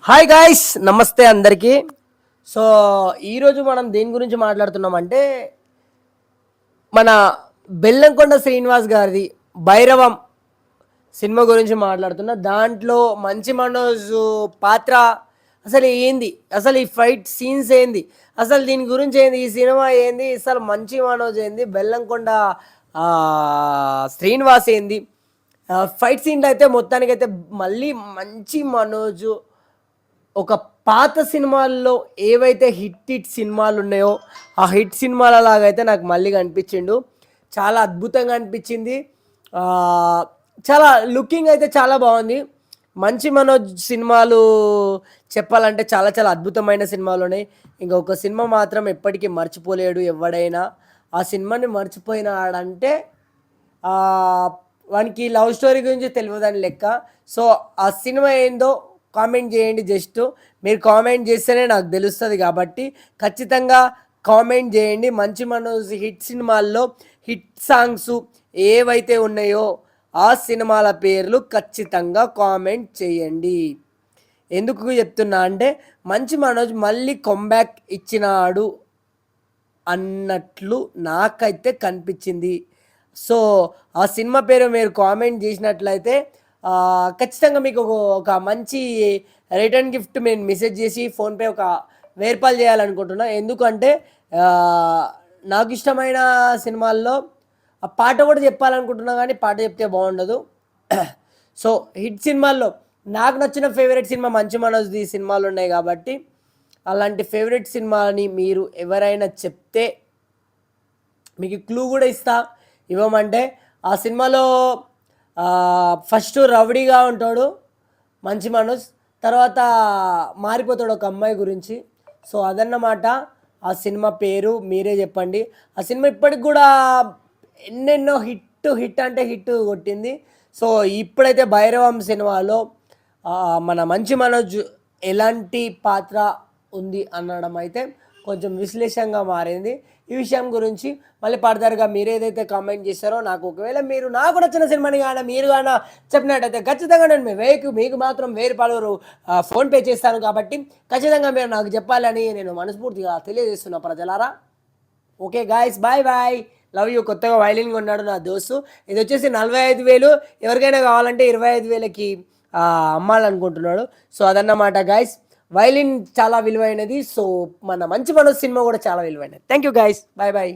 Hi guys, నమస్తే అందరికీ. So ఈరోజు మనం దేని గురించి మాట్లాడుతున్నామంటే మన బెల్లంకొండ శ్రీనివాస్ గారిది భైరవం సినిమా గురించి మాట్లాడుతున్నా. దాంట్లో మంచి మనోజ్ పాత్ర అసలు ఏంది, అసలు ఈ ఫైట్ సీన్స్ ఏంది, అసలు దీని గురించి ఏంది, ఈ సినిమా ఏంది, అసలు మంచి మనోజ్ ఏంది, బెల్లంకొండ శ్రీనివాస్ ఏంది, ఫైట్ సీన్లు అయితే మొత్తానికైతే మళ్ళీ మంచి మనోజు ఒక పాత సినిమాల్లో ఏవైతే హిట్ సినిమాలు ఉన్నాయో ఆ హిట్ సినిమాల లాగైతే నాకు మళ్ళీ కనిపించిండు. చాలా అద్భుతంగా అనిపించింది. చాలా లుకింగ్ అయితే చాలా బాగుంది. మంచి మనోజ్ సినిమాలు చెప్పాలంటే చాలా చాలా అద్భుతమైన సినిమాలు ఉన్నాయి. ఇంకొక సినిమా మాత్రం ఎప్పటికీ మర్చిపోలేడు ఎవడైనా. ఆ సినిమాని మర్చిపోయినాడంటే వానికి లవ్ స్టోరీ గురించి తెలియదని లెక్క. సో ఆ సినిమా ఏందో కామెంట్ చేయండి. జస్ట్ మీరు కామెంట్ చేస్తేనే నాకు తెలుస్తుంది కాబట్టి ఖచ్చితంగా కామెంట్ చేయండి. మంచి మనోజ్ హిట్ సినిమాల్లో హిట్ సాంగ్స్ ఏవైతే ఉన్నాయో ఆ సినిమాల పేర్లు ఖచ్చితంగా కామెంట్ చేయండి. ఎందుకు చెప్తున్నా అంటే మంచి మనోజ్ మళ్ళీ కంబ్యాక్ ఇచ్చినాడు అన్నట్లు నాకైతే కనిపించింది. సో ఆ సినిమా పేరు మీరు కామెంట్ చేసినట్లయితే ఖచ్చితంగా మీకు ఒక మంచి రిటర్న్ గిఫ్ట్ నేను మెసేజ్ చేసి ఫోన్పే ఒక 1000 రూపాయలు చేయాలనుకుంటున్నా. ఎందుకంటే నాకు ఇష్టమైన సినిమాల్లో ఆ పాట కూడా చెప్పాలనుకుంటున్నా, కానీ పాట చెప్తే బాగుండదు. సో హిట్ సినిమాల్లో నాకు నచ్చిన ఫేవరెట్ సినిమా మంచి మనోజ్ది సినిమాలు ఉన్నాయి కాబట్టి అలాంటి ఫేవరెట్ సినిమాని మీరు ఎవరైనా చెప్తే మీకు క్లూ కూడా ఇస్తా. ఇవ్వమంటే ఆ సినిమాలో ఫస్ట్ రౌడీగా ఉంటాడు మంచి మనోజ్, తర్వాత మారిపోతాడు ఒక అమ్మాయి గురించి. సో అదన్నమాట ఆ సినిమా పేరు. మీరే చెప్పండి. ఆ సినిమా ఇప్పటికి కూడా ఎన్నెన్నో హిట్ అంటే హిట్ కొట్టింది. సో ఇప్పుడైతే భైరవం సినిమాలో మన మంచి మనోజ్ ఎలాంటి పాత్ర ఉంది అనడం అయితే కొంచెం విశ్లేషంగా మారింది. ఈ విషయం గురించి మళ్ళీ ఫర్దర్గా మీరు ఏదైతే కామెంట్ చేస్తారో నాకు ఒకవేళ మీరు నాకు నచ్చిన సినిమాని కానీ మీరు కానీ చెప్పినట్టయితే ఖచ్చితంగా నేను మీకు మాత్రం 1000 రూపాయలు ఫోన్పే చేస్తాను. కాబట్టి ఖచ్చితంగా మీరు నాకు చెప్పాలని నేను మనస్ఫూర్తిగా తెలియజేస్తున్నా ప్రజలారా. Okay guys, bye bye, love you. కొత్తగా వైలిన్ కొన్నాడు నా దోస్తు. ఇది వచ్చేసి 45,000. ఎవరికైనా కావాలంటే 25,000కి అమ్మాలనుకుంటున్నాడు. సో అదన్నమాట గాయస్. వైలిన్ చాలా విలువైనది. సో మన మంచి మనోజ్ సినిమా కూడా చాలా విలువైనది. Thank you guys, bye bye.